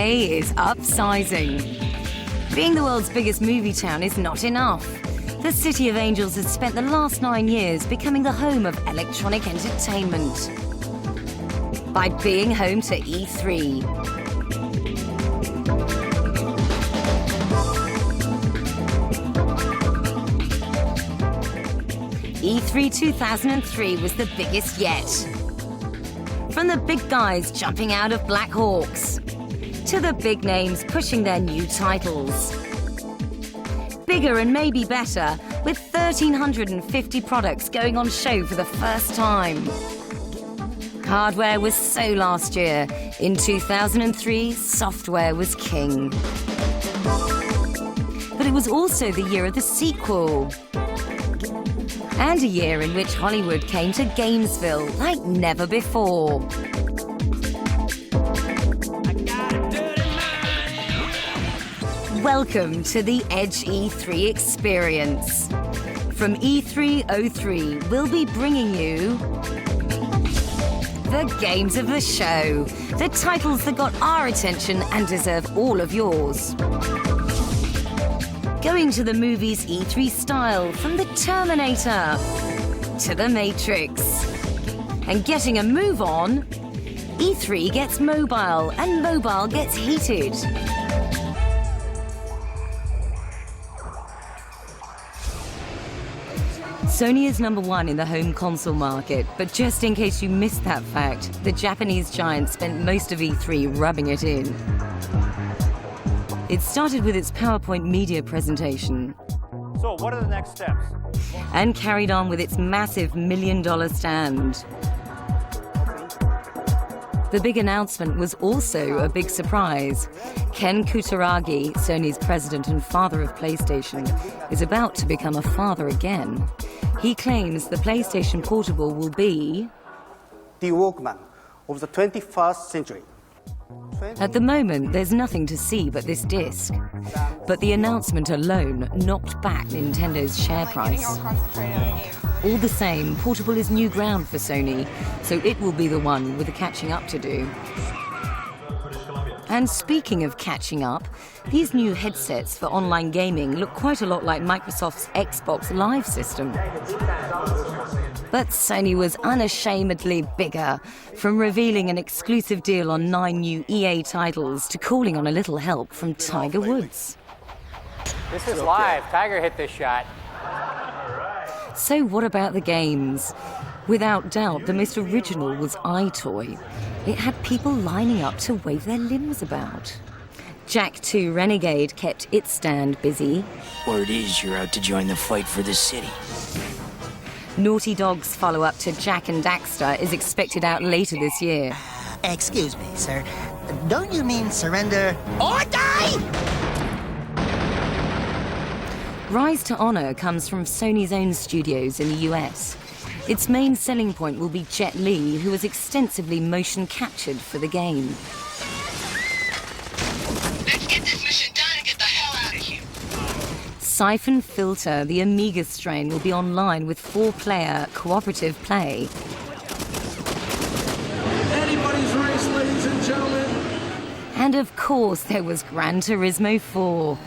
LA is upsizing. Being the world's biggest movie town is not enough. The City of Angels has spent the last 9 years becoming the home of electronic entertainment by being home to E3. E3 2003 was the biggest yet. From the big guys jumping out of Black Hawks, to the big names pushing their new titles. Bigger and maybe better, with 1,350 products going on show for the first time. Hardware was so last year. In 2003, software was king. But it was also the year of the sequel. And a year in which Hollywood came to Gainesville like never before. Welcome to the Edge E3 experience. From E303, we'll be bringing you the games of the show, the titles that got our attention and deserve all of yours. Going to the movies E3 style, from the Terminator to the Matrix. And getting a move on, E3 gets mobile and mobile gets heated. Sony is #1 in the home console market, but just in case you missed that fact, the Japanese giant spent most of E3 rubbing it in. It started with its PowerPoint media presentation. So, what are the next steps? And carried on with its massive $1 million stand. The big announcement was also a big surprise. Ken Kutaragi, Sony's president and father of PlayStation, is about to become a father again. He claims the PlayStation Portable will be the Walkman of the 21st century. At the moment, there's nothing to see but this disc. But the announcement alone knocked back Nintendo's share price. All the same, Portable is new ground for Sony, so it will be the one with the catching up to do. And speaking of catching up, these new headsets for online gaming look quite a lot like Microsoft's Xbox Live system. But Sony was unashamedly bigger, from revealing an exclusive deal on 9 new EA titles to calling on a little help from Tiger Woods. This is live. Tiger hit this shot. So what about the games? Without doubt, the most original was iToy. It had people lining up to wave their limbs about. Jak 2 Renegade kept its stand busy. Word is you're out to join the fight for the city. Naughty Dog's follow-up to Jak and Daxter is expected out later this year. Excuse me, sir. Don't you mean surrender or die? Rise to Honor comes from Sony's own studios in the US. Its main selling point will be Jet Li, who was extensively motion captured for the game. Let's get this mission done and get the hell out of here. Siphon Filter, the Amiga strain, will be online with 4-player cooperative play. Anybody's race, ladies and gentlemen. And of course, there was Gran Turismo 4.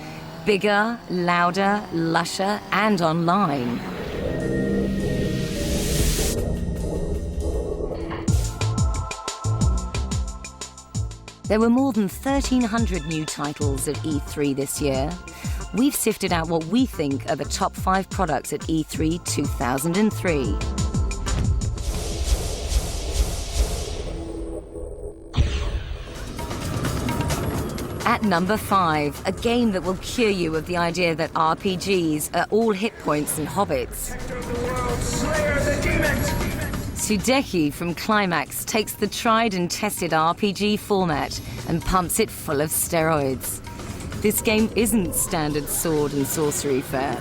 Bigger, louder, lusher, and online. There were more than 1,300 new titles at E3 this year. We've sifted out what we think are the top 5 products at E3 2003. At number 5, a game that will cure you of the idea that RPGs are all hit points and hobbits. Sudeki from Climax takes the tried and tested RPG format and pumps it full of steroids. This game isn't standard sword and sorcery fare.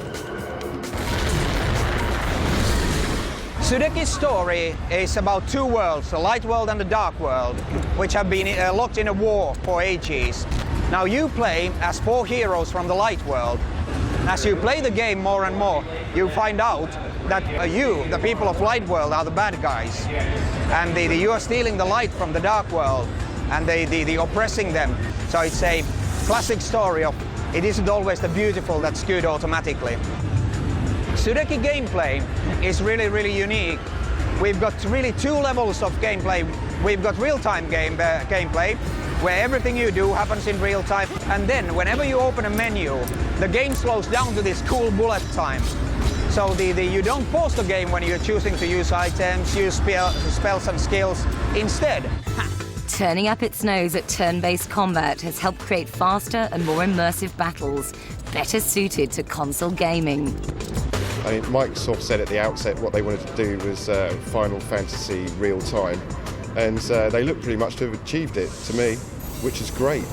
Sudeki's story is about 2 worlds, the light world and the dark world, which have been locked in a war for ages. Now you play as 4 heroes from the light world. As you play the game more and more, you find out that you, the people of light world, are the bad guys. And you are stealing the light from the dark world. and the oppressing them. So it's a classic story of it isn't always the beautiful that's good automatically. Sudeki gameplay is really, really unique. We've got really 2 levels of gameplay. We've got real-time gameplay, where everything you do happens in real time. And then whenever you open a menu, the game slows down to this cool bullet time. So you don't pause the game when you're choosing to use items, use spells and skills. Instead, Turning up its nose at turn-based combat has helped create faster and more immersive battles, better suited to console gaming. I mean, Microsoft said at the outset what they wanted to do was Final Fantasy real time, and they look pretty much to have achieved it, to me, which is great.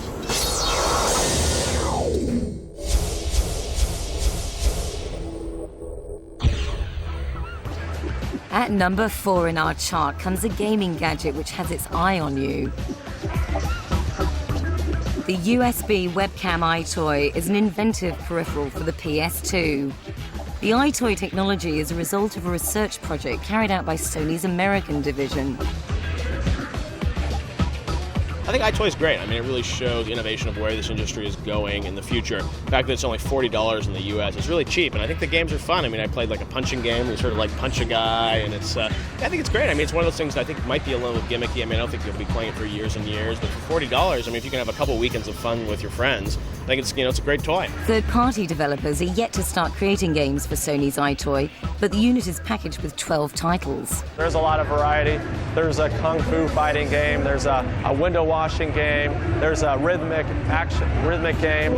At number 4 in our chart comes a gaming gadget which has its eye on you. The USB webcam EyeToy is an inventive peripheral for the PS2. The EyeToy technology is a result of a research project carried out by Sony's American division. I think EyeToy is great. I mean, it really shows the innovation of where this industry is going in the future. The fact that it's only $40 in the US is really cheap, and I think the games are fun. I mean, I played like a punching game. We sort of like punch a guy, and it's. I think it's great. I mean, it's one of those things that I think might be a little gimmicky. I mean, I don't think you'll be playing it for years and years, but for $40, I mean, if you can have a couple weekends of fun with your friends, I think it's it's a great toy. Third-party developers are yet to start creating games for Sony's EyeToy, but the unit is packaged with 12 titles. There's a lot of variety. There's a kung fu fighting game. There's a window washing game. There's a rhythmic game.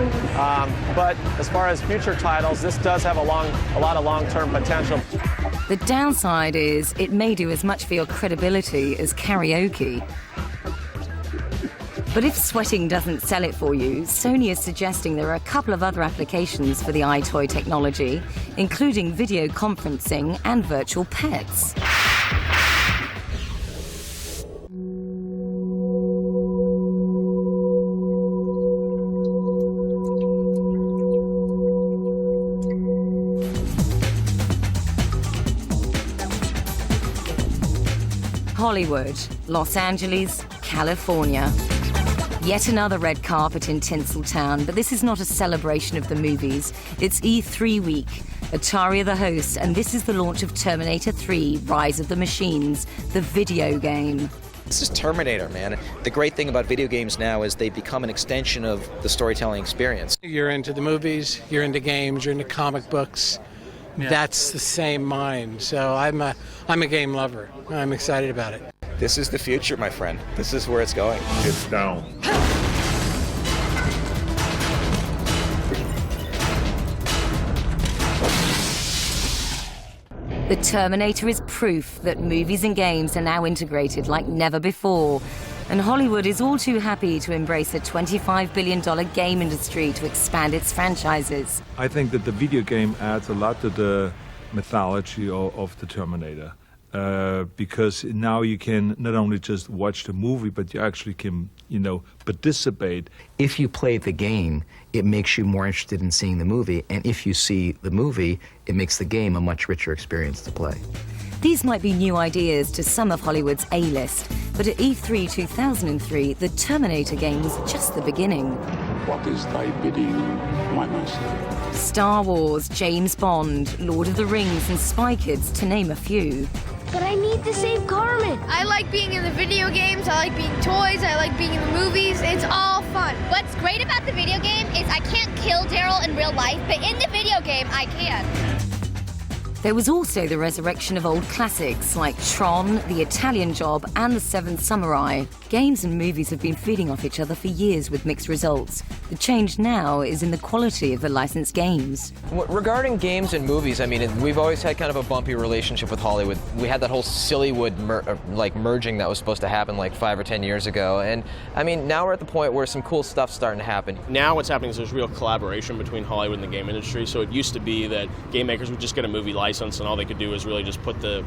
But as far as future titles, this does have a lot of long-term potential. The downside is it may do as much for your credibility as karaoke. But if sweating doesn't sell it for you, Sony is suggesting there are a couple of other applications for the EyeToy technology, including video conferencing and virtual pets. Hollywood, Los Angeles, California. Yet another red carpet in Tinseltown, but this is not a celebration of the movies. It's E3 week. Atari are the hosts, and this is the launch of Terminator 3, Rise of the Machines, the video game. This is Terminator, man. The great thing about video games now is they become an extension of the storytelling experience. You're into the movies, you're into games, you're into comic books. Yeah. That's the same mind. So I'm a game lover. I'm excited about it. This is the future, my friend. This is where it's going. It's down. The Terminator is proof that movies and games are now integrated like never before. And Hollywood is all too happy to embrace a $25 billion game industry to expand its franchises. I think that the video game adds a lot to the mythology of the Terminator. Because now you can not only just watch the movie, but you actually can, participate. If you play the game, it makes you more interested in seeing the movie. And if you see the movie, it makes the game a much richer experience to play. These might be new ideas to some of Hollywood's A-list, but at E3 2003, the Terminator game was just the beginning. What is thy bidding, my master? Star Wars, James Bond, Lord of the Rings, and Spy Kids, to name a few. But I need to save Carmen. I like being in the video games, I like being toys, I like being in the movies. It's all fun. What's great about the video game is I can't kill Daryl in real life, but in the video game, I can. There was also the resurrection of old classics like Tron, The Italian Job, and The Seventh Samurai. Games and movies have been feeding off each other for years with mixed results. The change now is in the quality of the licensed games. Regarding games and movies, I mean, we've always had kind of a bumpy relationship with Hollywood. We had that whole Sillywood merging that was supposed to happen like 5 or 10 years ago. And I mean, now we're at the point where some cool stuff's starting to happen. Now what's happening is there's real collaboration between Hollywood and the game industry. So it used to be that game makers would just get a movie license and all they could do is really just put the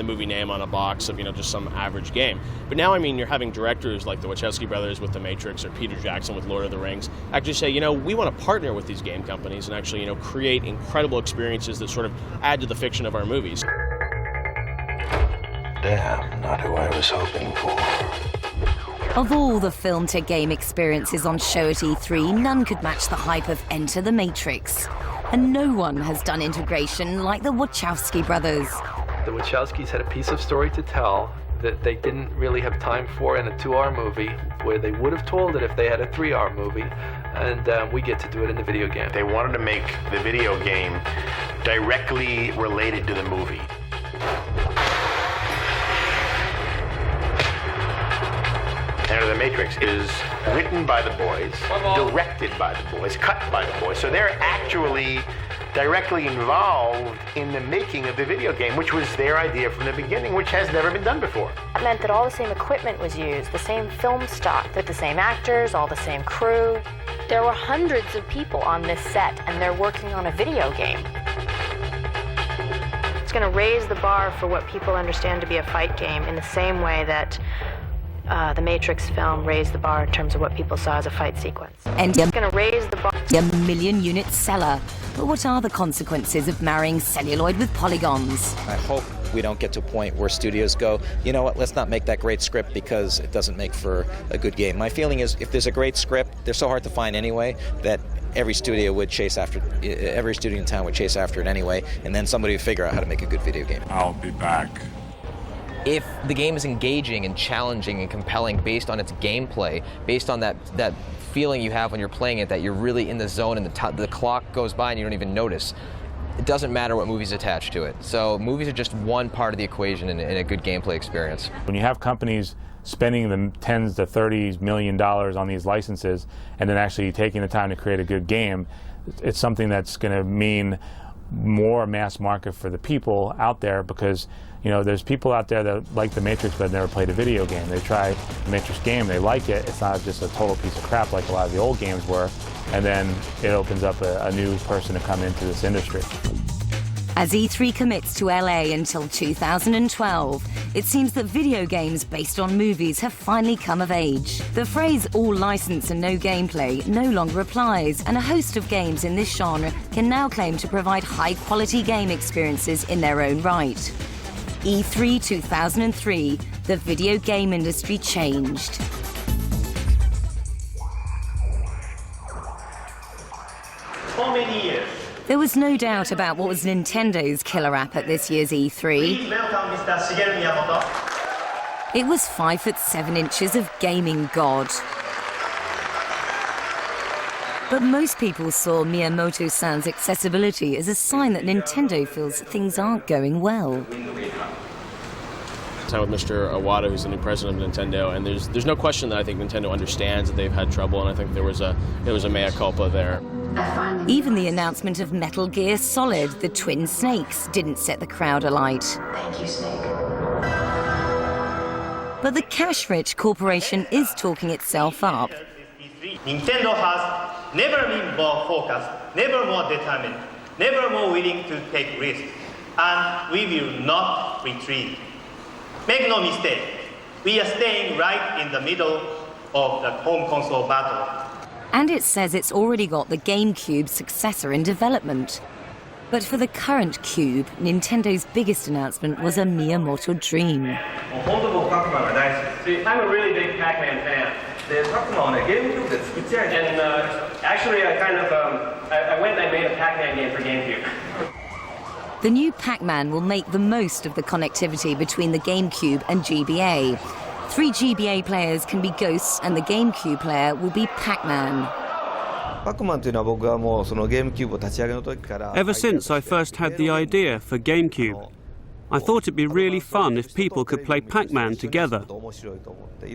movie name on a box of just some average game. But now, I mean, you're having directors like the Wachowski brothers with The Matrix or Peter Jackson with Lord of the Rings actually say, we want to partner with these game companies and actually, create incredible experiences that sort of add to the fiction of our movies. Damn, not who I was hoping for. Of all the film-to-game experiences on show at E3, none could match the hype of Enter the Matrix. And no one has done integration like the Wachowski brothers. The Wachowskis had a piece of story to tell that they didn't really have time for in a 2-hour movie, where they would have told it if they had a 3-hour movie, and we get to do it in the video game. They wanted to make the video game directly related to the movie. Enter the Matrix is written by the boys, directed by the boys, cut by the boys, so they're actually directly involved in the making of the video game, which was their idea from the beginning, which has never been done before. That meant that all the same equipment was used, the same film stock, with the same actors, all the same crew. There were hundreds of people on this set, and they're working on a video game. It's going to raise the bar for what people understand to be a fight game in the same way that the Matrix film raised the bar in terms of what people saw as a fight sequence. And it's going to raise the bar. A million-unit seller. But what are the consequences of marrying celluloid with polygons? I hope we don't get to a point where studios go, you know what, let's not make that great script because it doesn't make for a good game. My feeling is if there's a great script, they're so hard to find anyway that every studio in town would chase after it anyway, and then somebody would figure out how to make a good video game. I'll be back. If the game is engaging and challenging and compelling based on its gameplay, based on that feeling you have when you're playing it, that you're really in the zone and the clock goes by and you don't even notice, it doesn't matter what movie's attached to it. So movies are just one part of the equation in a good gameplay experience. When you have companies spending the tens to $30 million on these licenses and then actually taking the time to create a good game, it's something that's going to mean more mass market for the people out there, because you know there's people out there that like the Matrix but never played a video game. They try the Matrix game, they like it, it's not just a total piece of crap like a lot of the old games were, and then it opens up a new person to come into this industry. As E3 commits to LA until 2012, it seems that video games based on movies have finally come of age. The phrase all license and no gameplay no longer applies, and a host of games in this genre can now claim to provide high-quality game experiences in their own right. E3 2003, the video game industry changed. For many years, there was no doubt about what was Nintendo's killer app at this year's E3. Please welcome Mr. Shigeru Miyamoto. It was 5'7" of gaming god. But most people saw Miyamoto-san's accessibility as a sign that Nintendo feels things aren't going well. Time with Mr. Iwata, who's the new president of Nintendo, and there's no question that I think Nintendo understands that they've had trouble, and I think there was a mea culpa there. Even the announcement of Metal Gear Solid, the Twin Snakes, didn't set the crowd alight. Thank you, Snake. But the cash-rich corporation is talking itself up. Nintendo has never been more focused, never more determined, never more willing to take risks, and we will not retreat. Make no mistake, we are staying right in the middle of the home console battle. And it says it's already got the GameCube successor in development. But for the current Cube, Nintendo's biggest announcement was a Miyamoto dream. I'm a really big Pac-Man fan. And actually, I went and I made a Pac-Man game for GameCube. The new Pac-Man will make the most of the connectivity between the GameCube and GBA. 3 GBA players can be Ghosts, and the GameCube player will be Pac-Man. Ever since I first had the idea for GameCube, I thought it'd be really fun if people could play Pac-Man together.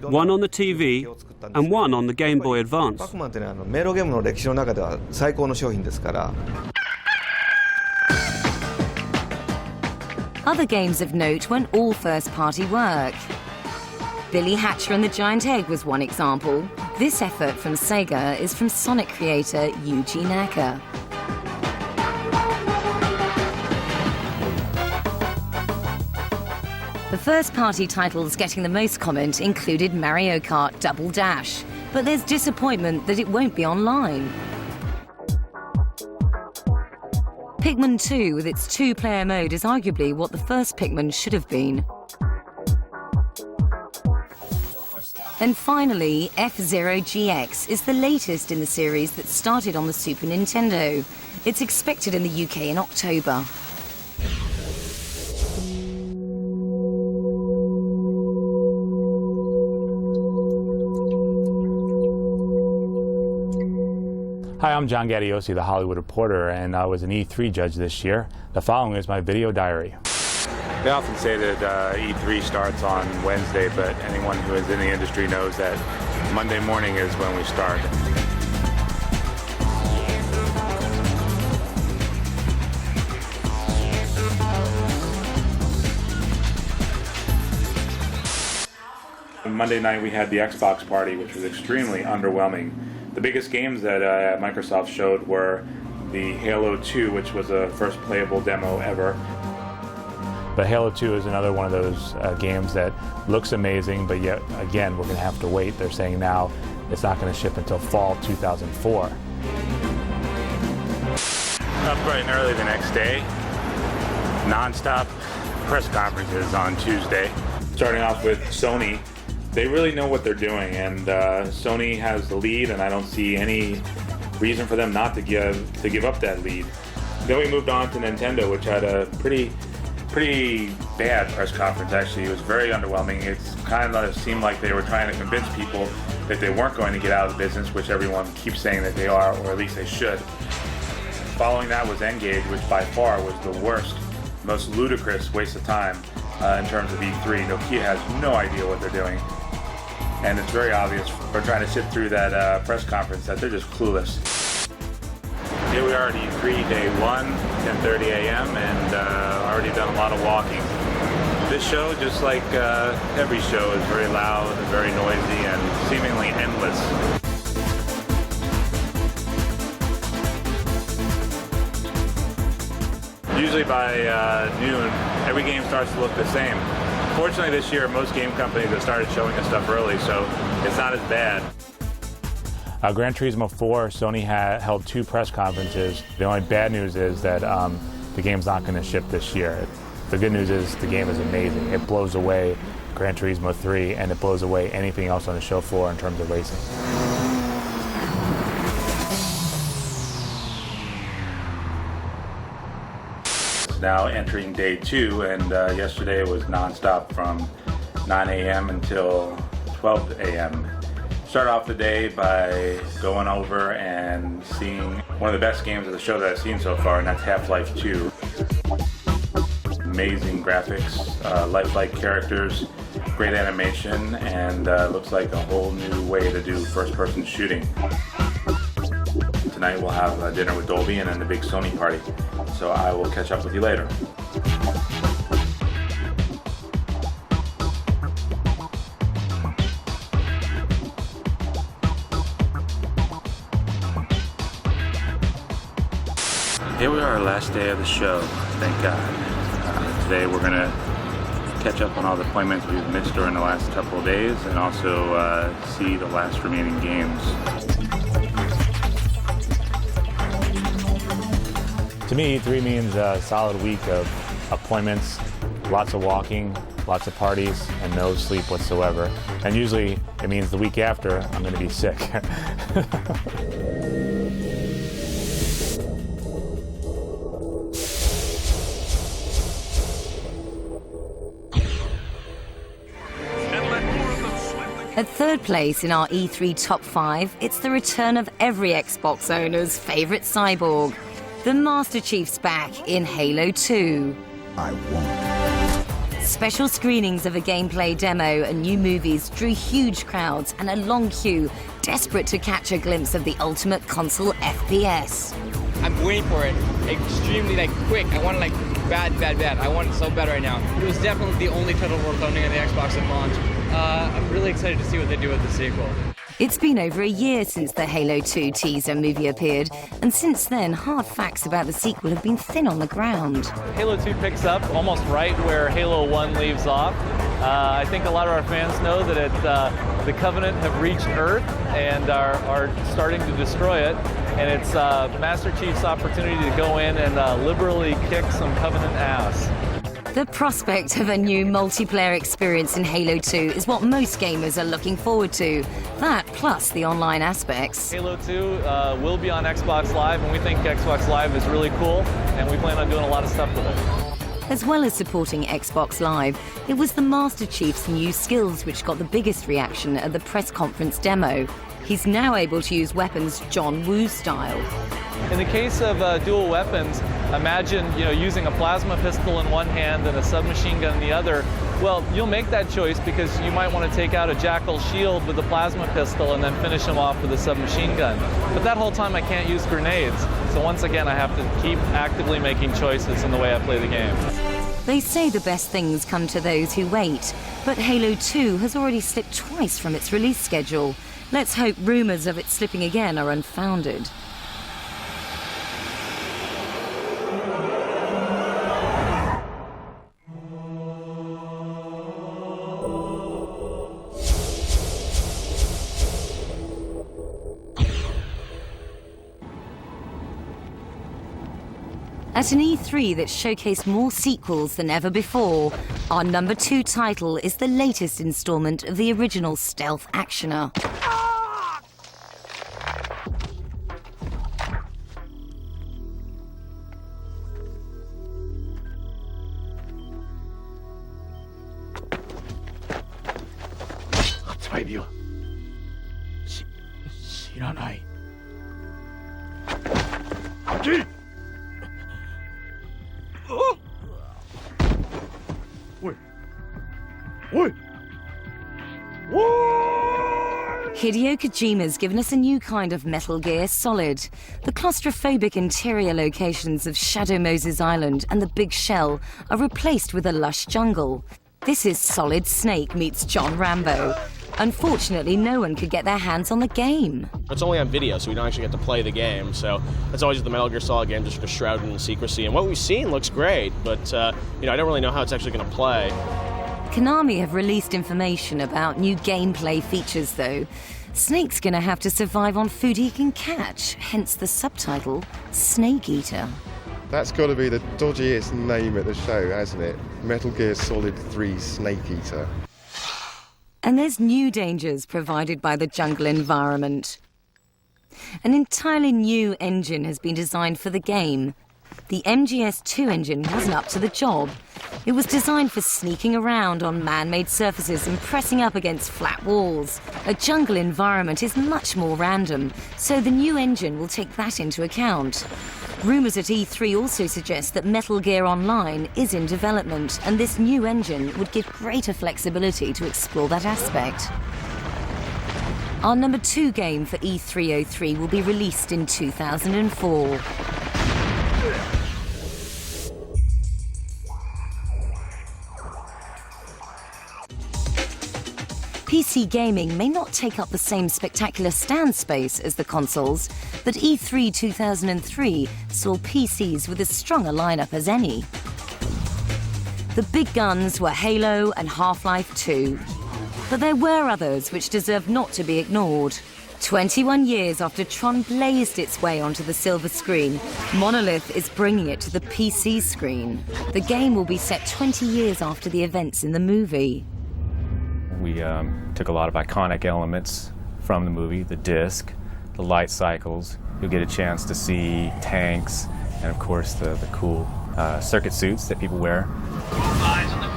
One on the TV and one on the Game Boy Advance. Other games of note weren't all first-party work. Billy Hatcher and the Giant Egg was one example. This effort from Sega is from Sonic creator Yuji Naka. The first-party titles getting the most comment included Mario Kart Double Dash, but there's disappointment that it won't be online. Pikmin 2 with its 2-player mode is arguably what the first Pikmin should have been. And finally, F-Zero GX is the latest in the series that started on the Super Nintendo. It's expected in the UK in October. Hi, I'm John Gaddiosi, the Hollywood Reporter, and I was an E3 judge this year. The following is my video diary. They often say that E3 starts on Wednesday, but anyone who is in the industry knows that Monday morning is when we start. Monday night we had the Xbox party, which was extremely underwhelming. The biggest games that Microsoft showed were the Halo 2, which was the first playable demo ever. But Halo 2 is another one of those games that looks amazing, but yet, again, we're going to have to wait. They're saying now it's not going to ship until fall 2004. Up bright and early the next day, non-stop press conferences on Tuesday. Starting off with Sony. They really know what they're doing, and Sony has the lead, and I don't see any reason for them not to give up that lead. Then we moved on to Nintendo, which had a pretty bad press conference. Actually, it was very underwhelming. It's kind of seemed like they were trying to convince people that they weren't going to get out of the business, which everyone keeps saying that they are, or at least they should. Following that was N-Gage, which by far was the worst, most ludicrous waste of time in terms of E3. Nokia has no idea what they're doing. And it's very obvious from trying to sit through that press conference that they're just clueless. Here we are at E3 day 1, 10:30 a.m. and already done a lot of walking. This show, just like every show, is very loud and very noisy and seemingly endless. Usually by noon, every game starts to look the same. Fortunately this year, most game companies have started showing us stuff early, so it's not as bad. Gran Turismo 4, Sony held 2 press conferences. The only bad news is that the game's not going to ship this year. The good news is the game is amazing. It blows away Gran Turismo 3, and it blows away anything else on the show floor in terms of racing. Now entering day 2, and yesterday was non-stop from 9 a.m. until 12 a.m. Start off the day by going over and seeing one of the best games of the show that I've seen so far, and that's Half-Life 2. Amazing graphics, lifelike characters, great animation, and looks like a whole new way to do first-person shooting. Tonight we'll have dinner with Dolby and then the big Sony party. So I will catch up with you later. Here we are, last day of the show, thank God. Today we're going to catch up on all the appointments we've missed during the last couple of days and also see the last remaining games. To me, E3 means a solid week of appointments, lots of walking, lots of parties, and no sleep whatsoever. And usually it means the week after I'm going to be sick. At third place in our E3 Top 5, it's the return of every Xbox owner's favorite cyborg. The Master Chief's back in Halo 2. I won't. Special screenings of a gameplay demo and new movies drew huge crowds and a long queue, desperate to catch a glimpse of the ultimate console FPS. I'm waiting for it extremely quick. I want it bad. I want it so bad right now. It was definitely the only title worth owning on the Xbox at launch. I'm really excited to see what they do with the sequel. It's been over a year since the Halo 2 teaser movie appeared, and since then, hard facts about the sequel have been thin on the ground. Halo 2 picks up almost right where Halo 1 leaves off. I think a lot of our fans know that the Covenant have reached Earth and are starting to destroy it, and it's Master Chief's opportunity to go in and liberally kick some Covenant ass. The prospect of a new multiplayer experience in Halo 2 is what most gamers are looking forward to. That plus the online aspects. Halo 2 will be on Xbox Live, and we think Xbox Live is really cool, and we plan on doing a lot of stuff with it. As well as supporting Xbox Live, it was the Master Chief's new skills which got the biggest reaction at the press conference demo. He's now able to use weapons John Woo style. In the case of dual weapons, imagine using a plasma pistol in one hand and a submachine gun in the other. Well, you'll make that choice because you might want to take out a Jackal shield with a plasma pistol and then finish him off with a submachine gun. But that whole time I can't use grenades. So once again, I have to keep actively making choices in the way I play the game. They say the best things come to those who wait, but Halo 2 has already slipped twice from its release schedule. Let's hope rumors of it slipping again are unfounded. At an E3 that showcased more sequels than ever before, our number 2 title is the latest installment of the original stealth actioner. Hideo Kojima's given us a new kind of Metal Gear Solid. The claustrophobic interior locations of Shadow Moses Island and the Big Shell are replaced with a lush jungle. This is Solid Snake meets John Rambo. Unfortunately, no one could get their hands on the game. It's only on video, so we don't actually get to play the game. So that's always the Metal Gear Solid game, just sort of shrouded in secrecy. And what we've seen looks great, but I don't really know how it's actually going to play. Konami have released information about new gameplay features, though. Snake's gonna have to survive on food he can catch, hence the subtitle, Snake Eater. That's got to be the dodgiest name at the show, hasn't it? Metal Gear Solid 3 Snake Eater. And there's new dangers provided by the jungle environment. An entirely new engine has been designed for the game. The MGS2 engine wasn't up to the job. It was designed for sneaking around on man-made surfaces and pressing up against flat walls. A jungle environment is much more random, so the new engine will take that into account. Rumors at E3 also suggest that Metal Gear Online is in development, and this new engine would give greater flexibility to explore that aspect. Our number 2 game for E303 will be released in 2004. PC gaming may not take up the same spectacular stand space as the consoles, but E3 2003 saw PCs with as strong a lineup as any. The big guns were Halo and Half-Life 2, but there were others which deserve not to be ignored. 21 years after Tron blazed its way onto the silver screen, Monolith is bringing it to the PC screen. The game will be set 20 years after the events in the movie. We took a lot of iconic elements from the movie, the disc, the light cycles. You'll get a chance to see tanks and, of course, the cool circuit suits that people wear. Eyes on the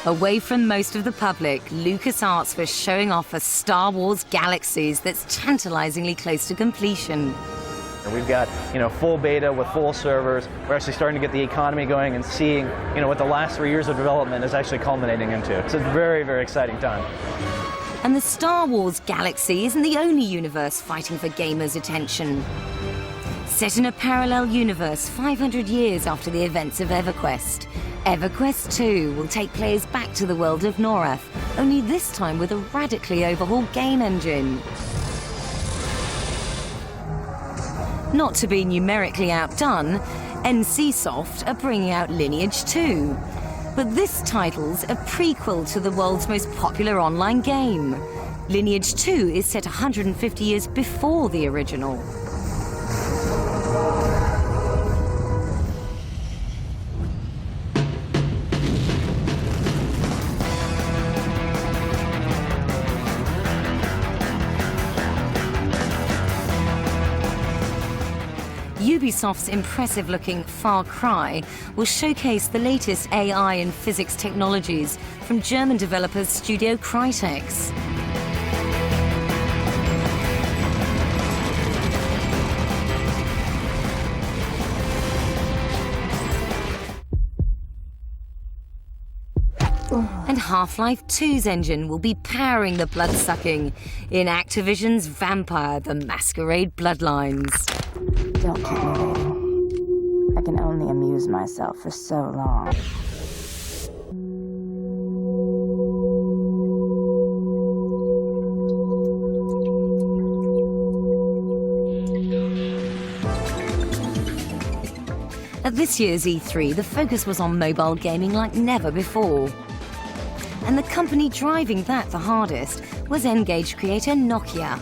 prey. Away from most of the public, LucasArts was showing off a Star Wars Galaxies that's tantalizingly close to completion. We've got, full beta with full servers. We're actually starting to get the economy going and seeing, what the last 3 years of development is actually culminating into. It's a very, very exciting time. And the Star Wars Galaxy isn't the only universe fighting for gamers' attention. Set in a parallel universe 500 years after the events of EverQuest, EverQuest 2 will take players back to the world of Norath, only this time with a radically overhauled game engine. Not to be numerically outdone, NCSoft are bringing out Lineage 2. But this title's a prequel to the world's most popular online game. Lineage 2 is set 150 years before the original. Ubisoft's impressive-looking Far Cry will showcase the latest AI and physics technologies from German developers Studio Crytek. And Half-Life 2's engine will be powering the blood-sucking in Activision's Vampire: The Masquerade Bloodlines. Don't keep me waiting. I can only amuse myself for so long. At this year's E3, the focus was on mobile gaming like never before. And the company driving that the hardest was N-Gage creator Nokia.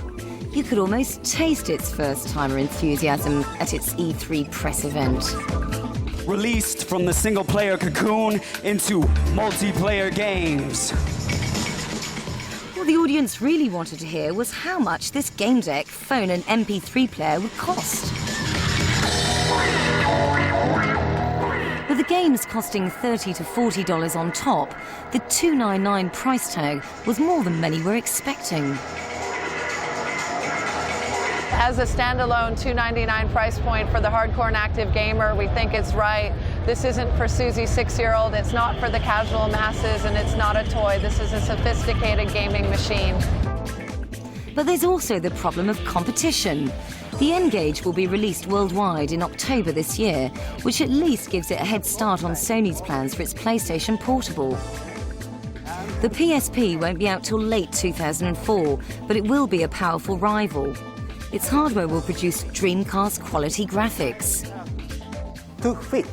You could almost taste its first-timer enthusiasm at its E3 press event. Released from the single-player cocoon into multiplayer games. What the audience really wanted to hear was how much this game deck, phone and MP3 player would cost. With the games costing $30 to $40 on top, the $299 price tag was more than many were expecting. As a standalone $299 price point for the hardcore and active gamer, we think it's right. This isn't for Susie's 6-year-old, it's not for the casual masses, and it's not a toy. This is a sophisticated gaming machine. But there's also the problem of competition. The N-Gage will be released worldwide in October this year, which at least gives it a head start on Sony's plans for its PlayStation Portable. The PSP won't be out till late 2004, but it will be a powerful rival. Its hardware will produce Dreamcast quality graphics. To fit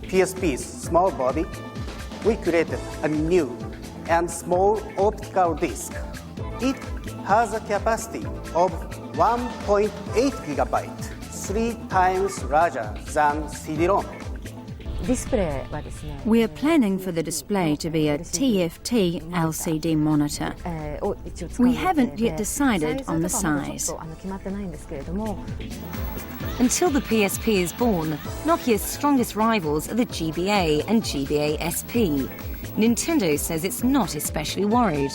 PSP's small body, we created a new and small optical disc. It has a capacity of 1.8 gigabyte, 3 times larger than CD-ROM. We're planning for the display to be a TFT LCD monitor. We haven't yet decided on the size. Until the PSP is born, Nokia's strongest rivals are the GBA and GBA SP. Nintendo says it's not especially worried.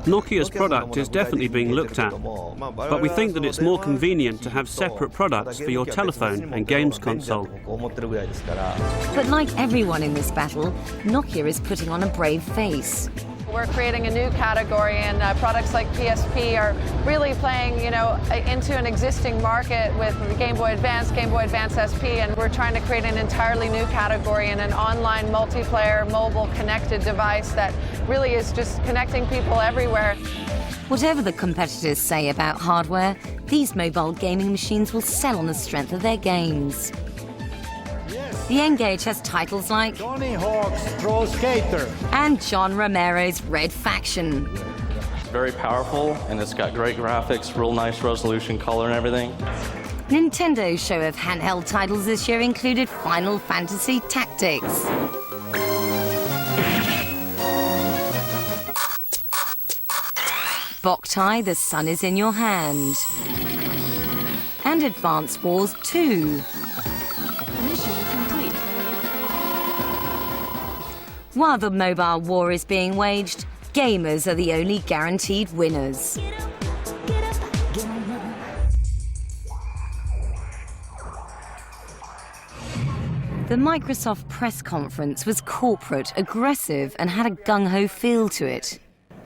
Nokia's product is definitely being looked at, but we think that it's more convenient to have separate products for your telephone and games console. But like everyone in this battle, Nokia is putting on a brave face. We're creating a new category, and products like PSP are really playing, into an existing market with the Game Boy Advance, Game Boy Advance SP, and we're trying to create an entirely new category in an online multiplayer mobile connected device that really is just connecting people everywhere. Whatever the competitors say about hardware, these mobile gaming machines will sell on the strength of their games. The N-Gage has titles like Tony Hawk's Pro Skater and John Romero's Red Faction. It's very powerful, and it's got great graphics, real nice resolution, color, and everything. Nintendo's show of handheld titles this year included Final Fantasy Tactics, Boktai: The Sun Is in Your Hand, and Advance Wars 2. While the mobile war is being waged, gamers are the only guaranteed winners. The Microsoft press conference was corporate, aggressive, and had a gung-ho feel to it.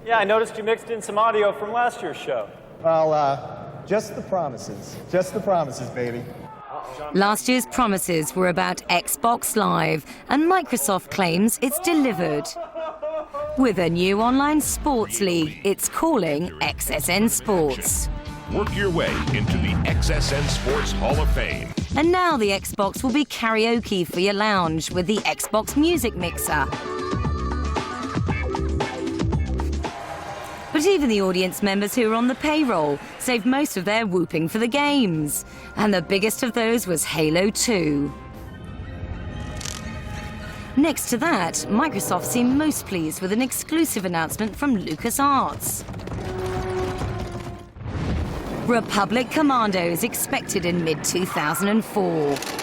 Yeah, I noticed you mixed in some audio from last year's show. Well, just the promises. Just the promises, baby. Last year's promises were about Xbox Live, and Microsoft claims it's delivered. With a new online sports league it's calling XSN Sports. Work your way into the XSN Sports Hall of Fame. And now the Xbox will be karaoke for your lounge with the Xbox Music Mixer. But even the audience members who were on the payroll saved most of their whooping for the games. And the biggest of those was Halo 2. Next to that, Microsoft seemed most pleased with an exclusive announcement from LucasArts. Republic Commando is expected in mid-2004.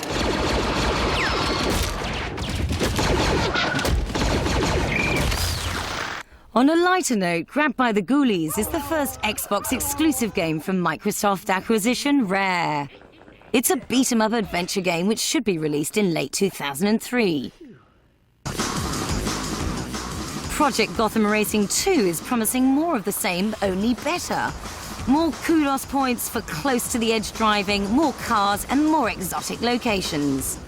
On a lighter note, Grabbed by the Ghoulies is the first Xbox exclusive game from Microsoft acquisition Rare. It's a beat-em-up adventure game which should be released in late 2003. Project Gotham Racing 2 is promising more of the same, only better. More kudos points for close-to-the-edge driving, more cars and more exotic locations.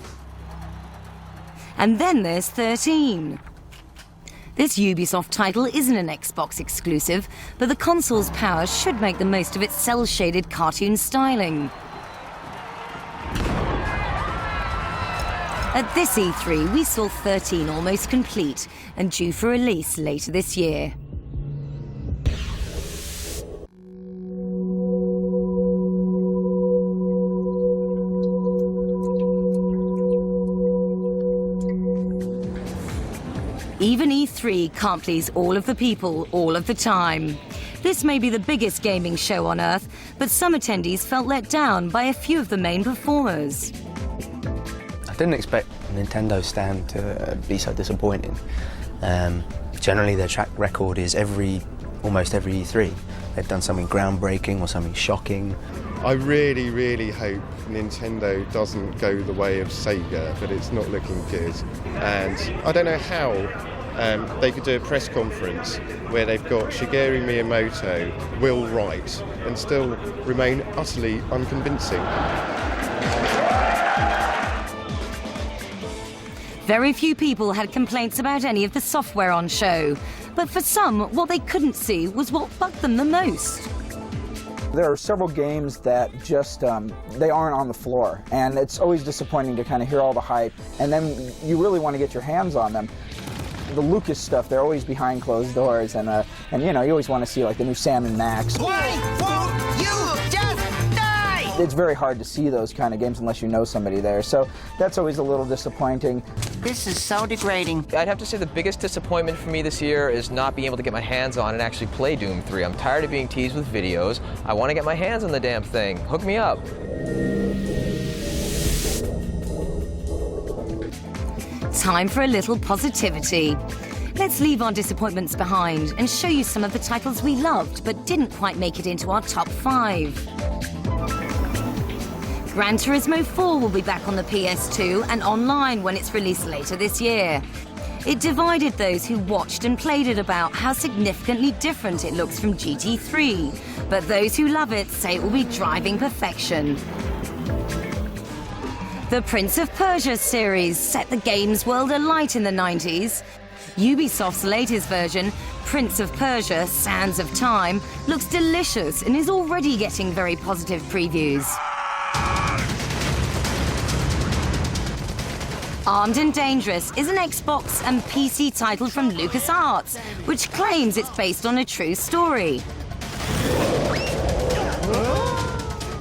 And then there's 13. This Ubisoft title isn't an Xbox exclusive, but the console's power should make the most of its cel-shaded cartoon styling. At this E3, we saw 13 almost complete and due for release later this year. Even E3 can't please all of the people all of the time. This may be the biggest gaming show on Earth, but some attendees felt let down by a few of the main performers. I didn't expect Nintendo's stand to be so disappointing. Generally, their track record is almost every E3. They've done something groundbreaking or something shocking. I really, really hope Nintendo doesn't go the way of Sega, but it's not looking good. And I don't know how they could do a press conference where they've got Shigeru Miyamoto, Will Wright, and still remain utterly unconvincing. Very few people had complaints about any of the software on show, but for some, what they couldn't see was what bugged them the most. There are several games that just, they aren't on the floor, and it's always disappointing to kind of hear all the hype, and then you really want to get your hands on them. The Lucas stuff, they're always behind closed doors, and you know, you always want to see like the new Sam & Max. Why won't you just die? It's very hard to see those kind of games unless you know somebody there, so that's always a little disappointing. This is so degrading. I'd have to say the biggest disappointment for me this year is not being able to get my hands on and actually play Doom 3. I'm tired of being teased with videos. I want to get my hands on the damn thing. Hook me up. Time for a little positivity. Let's leave our disappointments behind and show you some of the titles we loved but didn't quite make it into our top 5. Gran Turismo 4 will be back on the PS2 and online when it's released later this year. It divided those who watched and played it about how significantly different it looks from GT3, but those who love it say it will be driving perfection. The Prince of Persia series set the games world alight in the 90s. Ubisoft's latest version, Prince of Persia: Sands of Time, looks delicious and is already getting very positive previews. Armed and Dangerous is an Xbox and PC title from LucasArts, which claims it's based on a true story.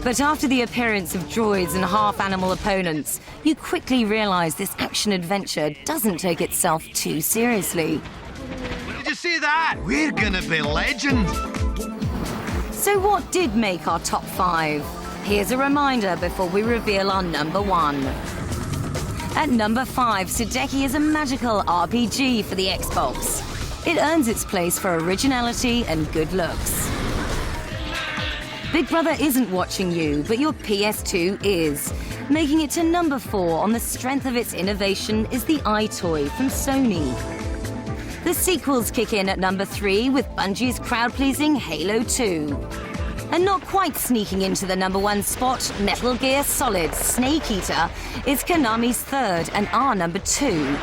But after the appearance of droids and half-animal opponents, you quickly realize this action-adventure doesn't take itself too seriously. Did you see that? We're gonna be legends. So what did make our top 5? Here's a reminder before we reveal our number 1. At number 5, Sudeki is a magical RPG for the Xbox. It earns its place for originality and good looks. Big Brother isn't watching you, but your PS2 is. Making it to number 4 on the strength of its innovation is the iToy from Sony. The sequels kick in at number 3 with Bungie's crowd-pleasing Halo 2. And not quite sneaking into the number 1 spot, Metal Gear Solid Snake Eater is Konami's 3rd and our number 2.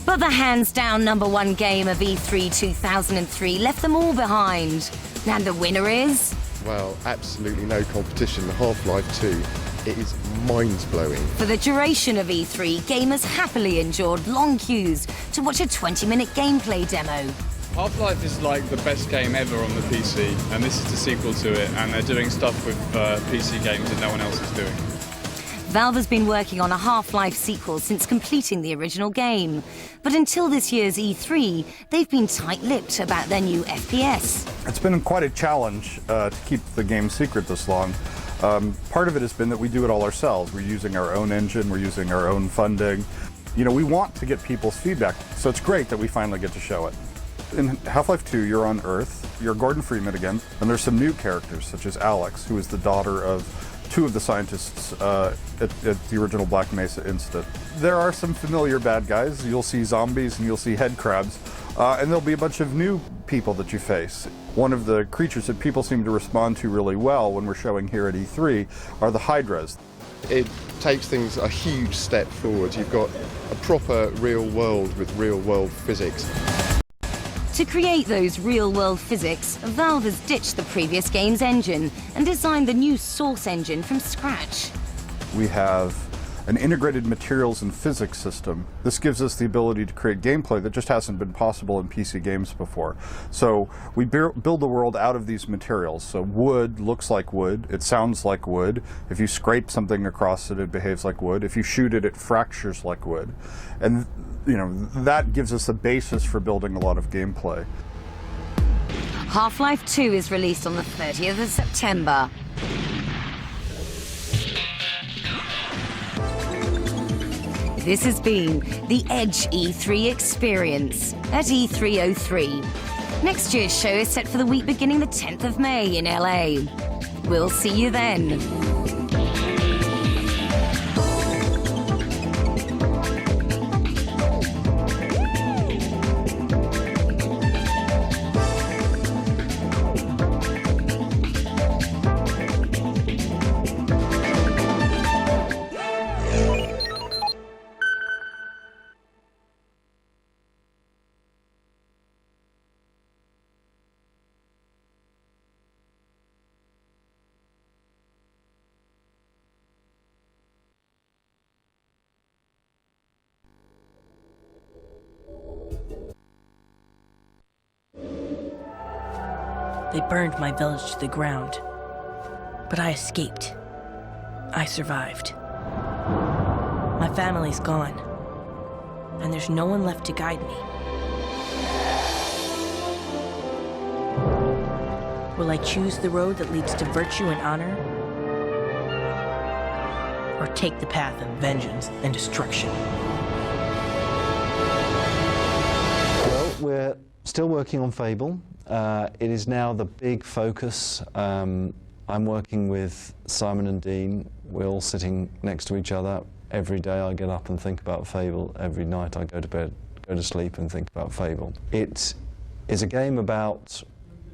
But the hands-down number 1 game of E3 2003 left them all behind. And the winner is... Well, absolutely no competition. Half-Life 2. It is mind-blowing. For the duration of E3, gamers happily endured long queues to watch a 20-minute gameplay demo. Half-Life is like the best game ever on the PC, and this is the sequel to it, and they're doing stuff with PC games that no one else is doing. Valve has been working on a Half-Life sequel since completing the original game. But until this year's E3, they've been tight-lipped about their new FPS. It's been quite a challenge to keep the game secret this long. Part of it has been that we do it all ourselves. We're using our own engine, we're using our own funding. You know, we want to get people's feedback, so it's great that we finally get to show it. In Half-Life 2, you're on Earth, you're Gordon Freeman again, and there's some new characters, such as Alex, who is the daughter of two of the scientists at the original Black Mesa incident. There are some familiar bad guys. You'll see zombies and you'll see head crabs, and there'll be a bunch of new people that you face. One of the creatures that people seem to respond to really well when we're showing here at E3 are the Hydras. It takes things a huge step forward. You've got a proper real world with real world physics. To create those real-world physics, Valve has ditched the previous game's engine and designed the new Source engine from scratch. We have an integrated materials and physics system. This gives us the ability to create gameplay that just hasn't been possible in PC games before. So we build the world out of these materials. So wood looks like wood, it sounds like wood. If you scrape something across it, it behaves like wood. If you shoot it, it fractures like wood. And you know, that gives us a basis for building a lot of gameplay. Half-Life 2 is released on the 30th of September. This has been the Edge E3 experience at E303. Next year's show is set for the week beginning the 10th of May in LA. We'll see you then. They burned my village to the ground, but I escaped. I survived. My family's gone, and there's no one left to guide me. Will I choose the road that leads to virtue and honor, or take the path of vengeance and destruction? Well, we're still working on Fable. It is now the big focus. I'm working with Simon and Dean. We're all sitting next to each other. Every day I get up and think about Fable. Every night I go to bed, go to sleep and think about Fable. It is a game about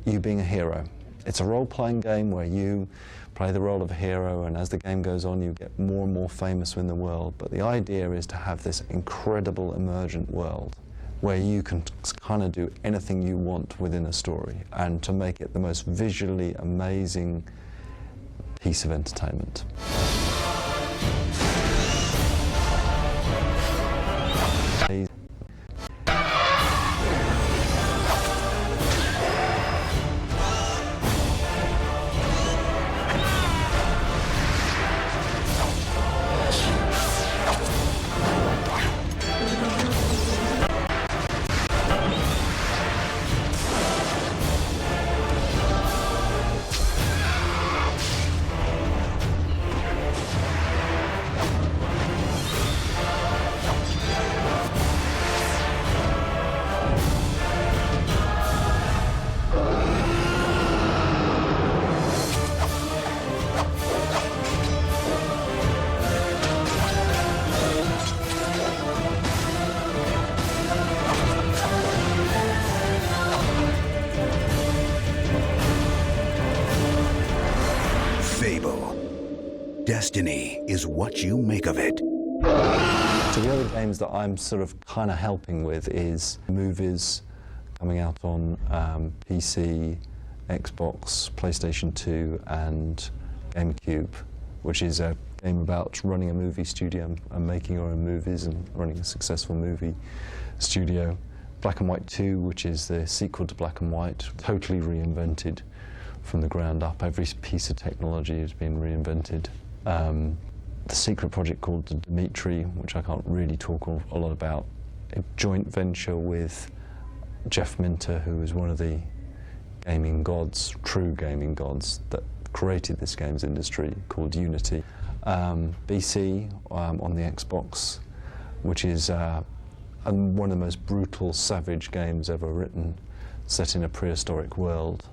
you being a hero. It's a role-playing game where you play the role of a hero, and as the game goes on you get more and more famous in the world. But the idea is to have this incredible emergent world where you can kind of do anything you want within a story, and to make it the most visually amazing piece of entertainment. Destiny is what you make of it. So the other games that I'm sort of kind of helping with is movies coming out on PC, Xbox, PlayStation 2 and GameCube, which is a game about running a movie studio and making your own movies and running a successful movie studio. Black and White 2, which is the sequel to Black and White, totally reinvented from the ground up. Every piece of technology has been reinvented. the secret project called the Dimitri, which I can't really talk a lot about, a joint venture with Jeff Minter, who is one of the gaming gods, true gaming gods, that created this games industry, called Unity. BC on the Xbox, which is one of the most brutal, savage games ever written, set in a prehistoric world.